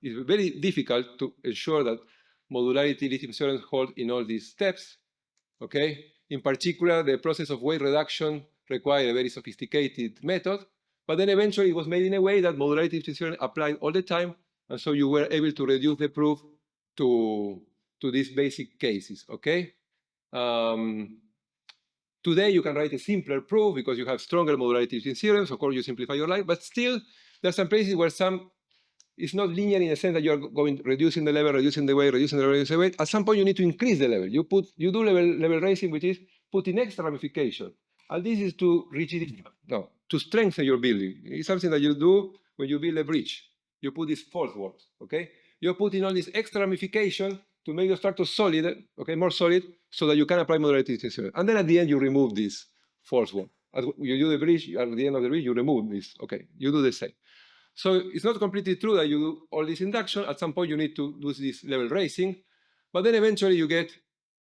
it's very difficult to ensure that modularity lifting theorems hold in all these steps. Okay? In particular, the process of weight reduction required a very sophisticated method, but then eventually it was made in a way that modularity lifting theorem applied all the time, and so you were able to reduce the proof to these basic cases, okay? Today you can write a simpler proof because you have stronger modularity lifting theorems. Of course, you simplify your life, but still there are some places where it's not linear in the sense that you are reducing the level, reducing the weight, reducing the level, reducing the weight. At some point, you need to increase the level. You do level raising, which is putting extra ramification. And this is to to strengthen your building. It's something that you do when you build a bridge. You put these force walls, okay? You're putting all this extra ramification to make the structure solid, okay, more solid, so that you can apply modularity theorem. And then at the end, you remove this force wall. You do the bridge, at the end of the bridge, you remove this, okay? You do the same. So it's not completely true that you do all this induction. At some point, you need to do this level raising, but then eventually you get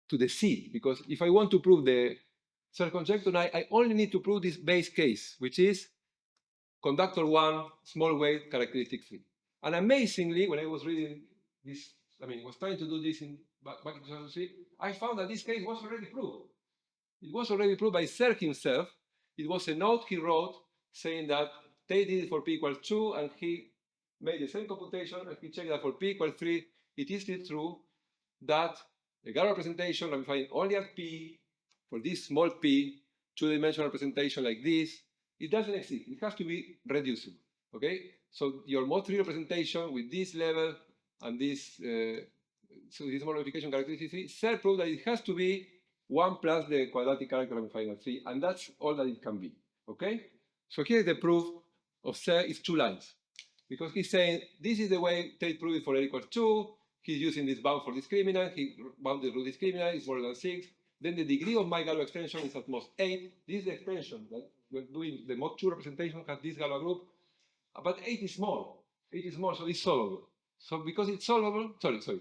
to the C, because if I want to prove the Serre conjecture, I only need to prove this base case, which is conductor 1, small weight, characteristic 3. And amazingly, when I was reading this, was trying to do this back in 2003, I found that this case was already proved. It was already proved by Serre himself. It was a note he wrote saying that they did it for p equals 2, and he made the same computation, and he checked that for p equals 3, it is still true that the Galois representation ramifying only at p, for this small p, two-dimensional representation like this, it doesn't exist. It has to be reducible, okay? So your mod 3 representation with this level and this, so this modification characteristic 3, Serre proved that it has to be 1 plus the quadratic character ramifying at 3, and that's all that it can be, okay? So here the proof of Serre is 2 lines. Because he's saying, this is the way Tate proved it for L equals 2. He's using this bound for discriminant. He bounded root discriminant is more than 6. Then the degree of my Galois extension is at most 8. This is the extension that we're doing. The mod 2 representation has this Galois group. But 8 is small. 8 is small, so it's solvable. So because it's solvable, to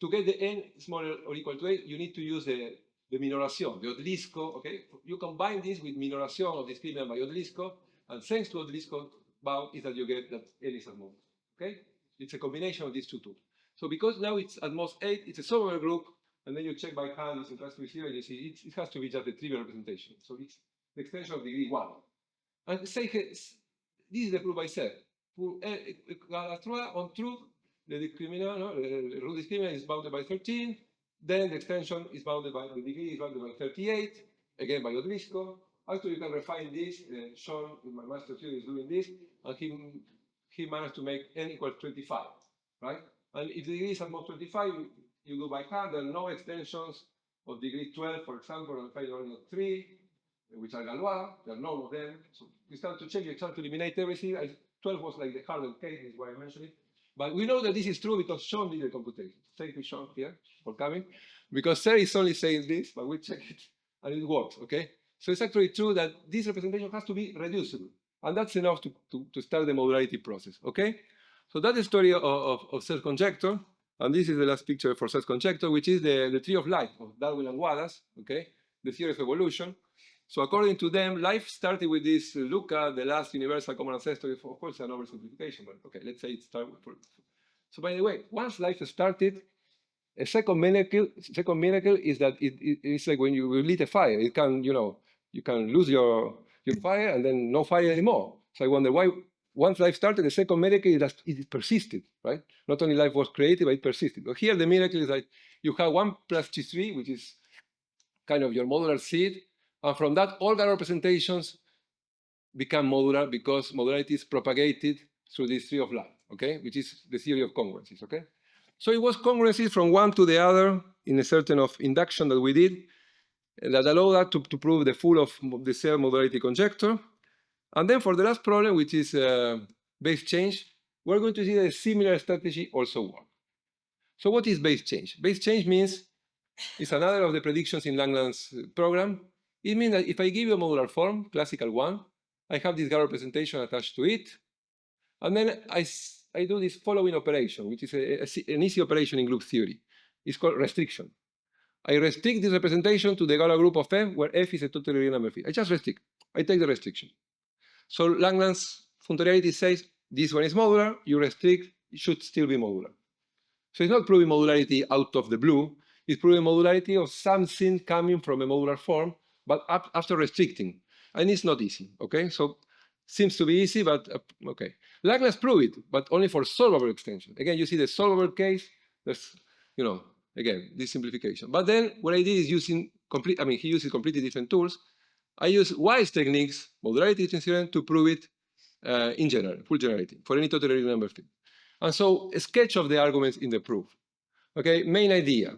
get the n smaller or equal to 8, you need to use the minoración, the Odlisco, okay? You combine this with minoración of discriminant by Odlisco, and thanks to Odlisco bound is that you get that n is at most, okay? It's a combination of these two tools. So because now it's at most 8, it's a solvable group, and then you check by hand, it's interesting here, and you see it has to be just a trivial representation. So it's the extension of degree 1. And say, this is the proof by Serre. On truth, the discriminant, the root discriminant is bounded by 13. Then the extension is bounded by, the degree is bounded by 38, again by Odlisco. Actually, you can refine this. Sean, in my master student, is doing this, and he managed to make n equals 25, right? And if the degree is at most 25, you do by hand. There are no extensions of degree 12, for example, and finally only 3, which are Galois. There are none of them. So you start to check, you start to eliminate everything. 12 was like the hardened case, is why I mentioned it. But we know that this is true because Sean did the computation. Thank you, Sean, here for coming. Because Serre is only saying this, but we check it and it works, okay? So it's actually true that this representation has to be reducible. And that's enough to start the modularity process, okay? So that's the story of Serre's conjecture. And this is the last picture for Serre's conjecture, which is the tree of life of Darwin and Wallace, okay? The theory of evolution. So according to them, life started with this Luca, the last universal common ancestor. Of course, it's an oversimplification, but okay, let's say it started. So by the way, once life started, a second miracle is that it's like when you lit a fire. It can, you can lose your fire and then no fire anymore. So I wonder why, once life started, the second miracle is that it persisted, right? Not only life was created, but it persisted. But here the miracle is that you have 1 plus G3, which is kind of your modular seed. And from that, all the representations become modular because modularity is propagated through this tree of life, okay? Which is the theory of congruencies, okay? So it was congruencies from one to the other in a certain of induction that we did that allowed us to prove the full of the Serre modularity conjecture. And then for the last problem, which is base change, we're going to see that a similar strategy also works. So what is base change? Base change means, it's another of the predictions in Langlands program. It means that if I give you a modular form, classical one, I have this Galois representation attached to it, and then I do this following operation, which is an easy operation in group theory. It's called restriction. I restrict this representation to the Galois group of F, where F is a totally real number field. I just restrict. I take the restriction. So Langlands functoriality says this one is modular, you restrict, it should still be modular. So it's not proving modularity out of the blue, it's proving modularity of something coming from a modular form, but after restricting. And it's not easy, okay? So seems to be easy, but okay. Langlands prove it, but only for solvable extension. Again, you see the solvable case, there's, again, this simplification. But then what I did is using he uses completely different tools. I use Wiles techniques, modularity theorem, to prove it in general, full generality, for any totally real number field. And so a sketch of the arguments in the proof. Okay, main idea.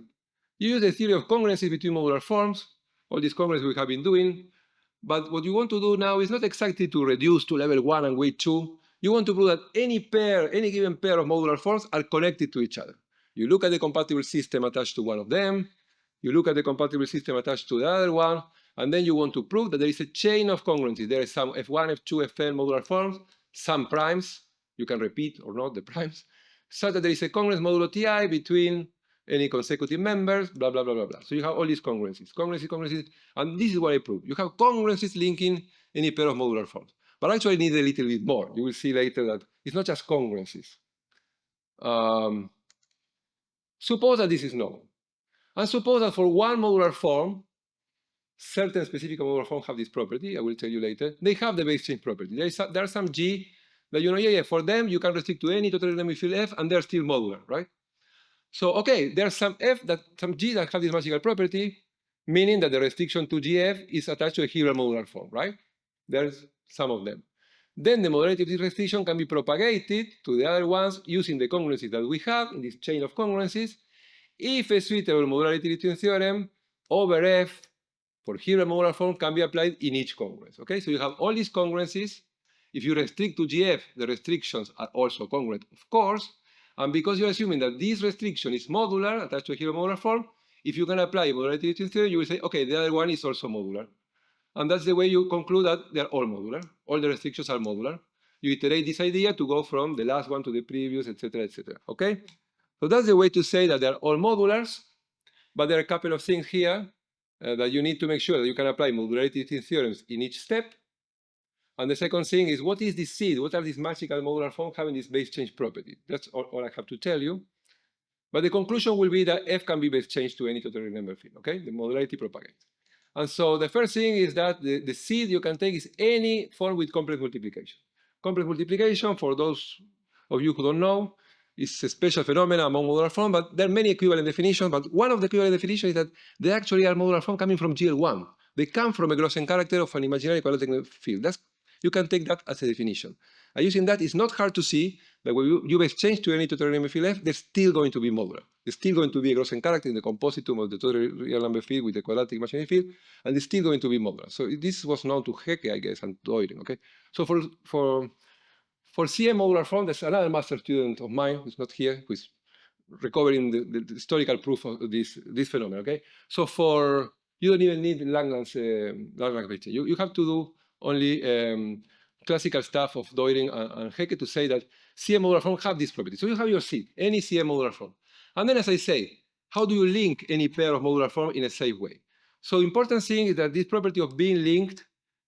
You use the theory of congruencies between modular forms, all these congruencies we have been doing. But what you want to do now is not exactly to reduce to level 1 and weight 2. You want to prove that any given pair of modular forms are connected to each other. You look at the compatible system attached to one of them, you look at the compatible system attached to the other one, and then you want to prove that there is a chain of congruencies. There is some F1, F2, Fn modular forms, some primes, you can repeat or not the primes, such that there is a congruence modulo Ti between any consecutive members, blah, blah, blah, blah, blah. So you have all these congruencies, and this is what I prove. You have congruencies linking any pair of modular forms. But actually I need a little bit more. You will see later that it's not just congruencies. Suppose that this is known. And suppose that for one modular form, certain specific modular forms have this property, I will tell you later. They have the base change property. There are some G that, for them, you can restrict to any total dynamic field F, and they're still modular, right? So, okay, there's some G that have this magical property, meaning that the restriction to GF is attached to a Hilbert modular form, right? There's some of them. Then the modularity of this restriction can be propagated to the other ones using the congruencies that we have in this chain of congruencies if a suitable modularity theorem over F for here a modular form can be applied in each congruence. Okay, so you have all these congruences. If you restrict to GF, the restrictions are also congruent, of course. And because you're assuming that this restriction is modular, attached to a hero modular form, if you can apply modularity theorem, you will say, okay, the other one is also modular. And that's the way you conclude that they're all modular. All the restrictions are modular. You iterate this idea to go from the last one to the previous, etc., etc. Okay? So that's the way to say that they're all modulars. But there are a couple of things here that you need to make sure that you can apply modularity theorems in each step. And the second thing is, what is this seed? What are these magical modular forms having this base change property? That's all I have to tell you. But the conclusion will be that F can be base changed to any totally number field, okay? The modularity propagates. And so the first thing is that the seed you can take is any form with complex multiplication. Complex multiplication, for those of you who don't know, is a special phenomenon among modular forms, but there are many equivalent definitions. But one of the equivalent definitions is that they actually are modular forms coming from GL1. They come from a Grossen character of an imaginary quadratic field. You can take that as a definition. And using that, it's not hard to see that when you base change to any total real number field F, they're still going to be modular. There's still going to be a Grossen character in the compositum of the total real number field with the quadratic imaginary field, and it's still going to be modular. So this was known to Hecke, I guess, and Diophantine. Okay. So for CM modular form, there's another master student of mine who's not here, who is recovering the historical proof of this phenomenon. Okay. So you don't even need Langlands Langlands. You have to do only classical stuff of Diophantine and Hecke to say that CM modular form have this property. So you have your seed, any CM modular form. And then, as I say, how do you link any pair of modular form in a safe way? So important thing is that this property of being linked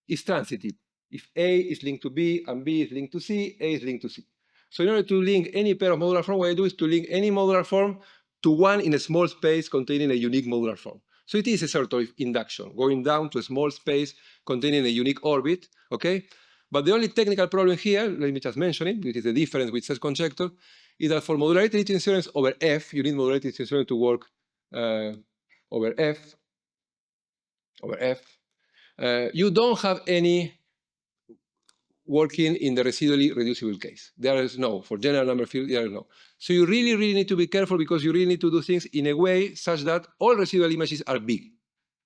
is transitive. If A is linked to B and B is linked to C, A is linked to C. So in order to link any pair of modular form, what I do is to link any modular form to one in a small space containing a unique modular form. So it is a sort of induction, going down to a small space containing a unique orbit, okay? But the only technical problem here, let me just mention it, which is the difference with such conjecture, is that for modularity theorems over F, you need modularity theorem to work over F, you don't have any working in the residually reducible case. There is no, for general number field, there is no. So you really, really need to be careful because you really need to do things in a way such that all residual images are big.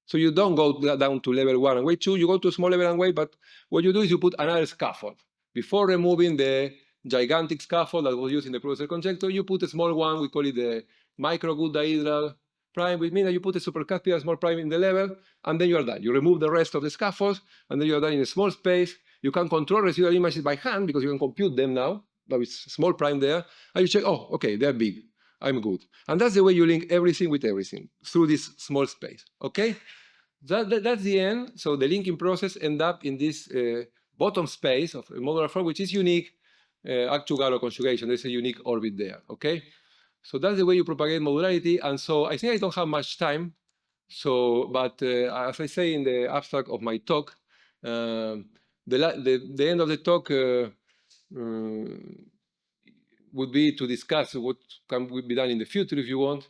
So you don't go down to level 1 and weight 2, you go to small level and weight, but what you do is you put another scaffold. Before removing the gigantic scaffold that was used in the professor conjecture, you put a small one, we call it the micro good dihedral prime, which means that you put a supercapital small prime in the level, and then you are done. You remove the rest of the scaffolds, and then you are done in a small space. You can control residual images by hand because you can compute them now. Now it's small prime there, and you check, oh, okay, they're big. I'm good. And that's the way you link everything with everything, through this small space, okay? That's the end. So the linking process ends up in this bottom space of a modular form, which is unique to Galois conjugation. There's a unique orbit there, okay? So that's the way you propagate modularity. And so I think I don't have much time. So, but as I say in the abstract of my talk, the end of the talk would be to discuss what can be done in the future if you want.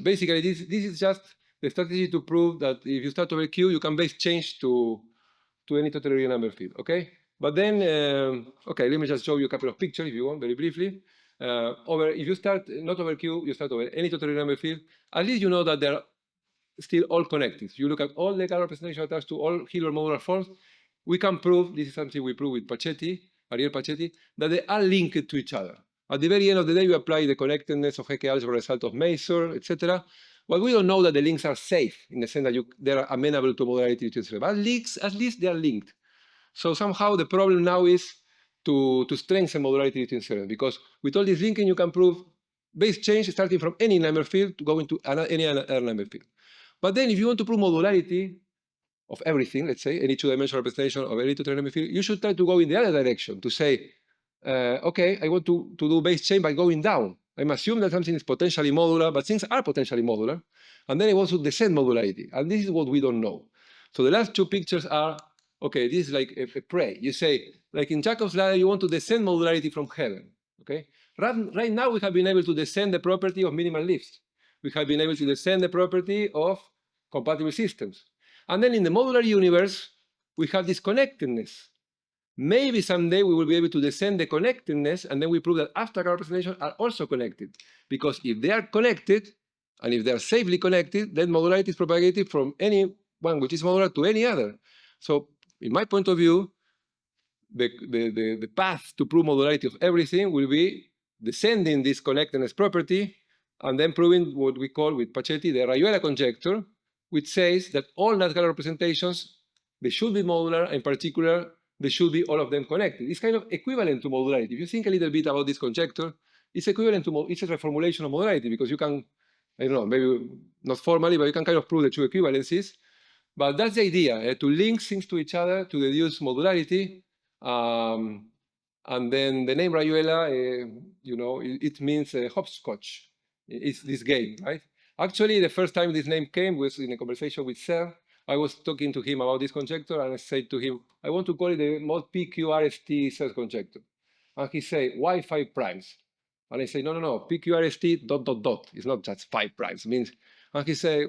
Basically, this is just the strategy to prove that if you start over Q, you can base change to any total real number field, okay? But then, okay, let me just show you a couple of pictures if you want, very briefly. If you start not over Q, you start over any total real number field, at least you know that they're still all connected. If you look at all the Galois representation attached to all Hilbert modular forms, we can prove, this is something we prove with Pachetti, Ariel Pachetti, that they are linked to each other. At the very end of the day, we apply the connectedness of Hecke algebra result of Mazur, etc. But we don't know that the links are safe in the sense that they are amenable to modularity theorem. But at least they are linked. So somehow the problem now is to strengthen modularity theorem, because with all this linking, you can prove base change starting from any number field to go into any other number field. But then if you want to prove modularity of everything, let's say, any two-dimensional representation of any total number field, you should try to go in the other direction, to say, okay, I want to do base change by going down. I'm assuming that something is potentially modular, but things are potentially modular. And then I want to descend modularity. And this is what we don't know. So the last two pictures are, okay, this is like a prey. You say, like in Jacob's ladder, you want to descend modularity from heaven. Okay? Right now, we have been able to descend the property of minimal lifts. We have been able to descend the property of compatible systems. And then in the modular universe, we have this connectedness. Maybe someday we will be able to descend the connectedness, and then we prove that abstract representations are also connected. Because if they are connected, and if they are safely connected, then modularity is propagated from any one which is modular to any other. So in my point of view, the path to prove modularity of everything will be descending this connectedness property and then proving what we call with Pachetti the Rayuela conjecture, which says that all natural representations, they should be modular, and in particular, they should be all of them connected. It's kind of equivalent to modularity. If you think a little bit about this conjecture, it's equivalent to, it's a reformulation of modularity, because you can, I don't know, maybe not formally, but you can kind of prove the two equivalencies. But that's the idea, to link things to each other to deduce modularity. And then the name Rayuela, it means hopscotch. It's this game, right? Actually, the first time this name came was in a conversation with Serre. I was talking to him about this conjecture, and I said to him, I want to call it the mod PQRST Serre conjecture. And he said, why 5 primes? And I say, no, PQRST ... It's not just 5 primes. It means, and he said,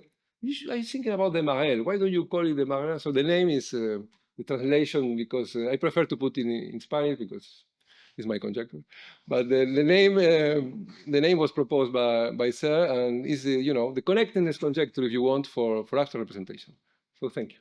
I'm thinking about the Marel. Why don't you call it the Marel? So the name is the translation, because I prefer to put in Spanish because it's my conjecture. But the name was proposed by Serre, and is the connectedness conjecture, if you want, for actual representation. So thank you.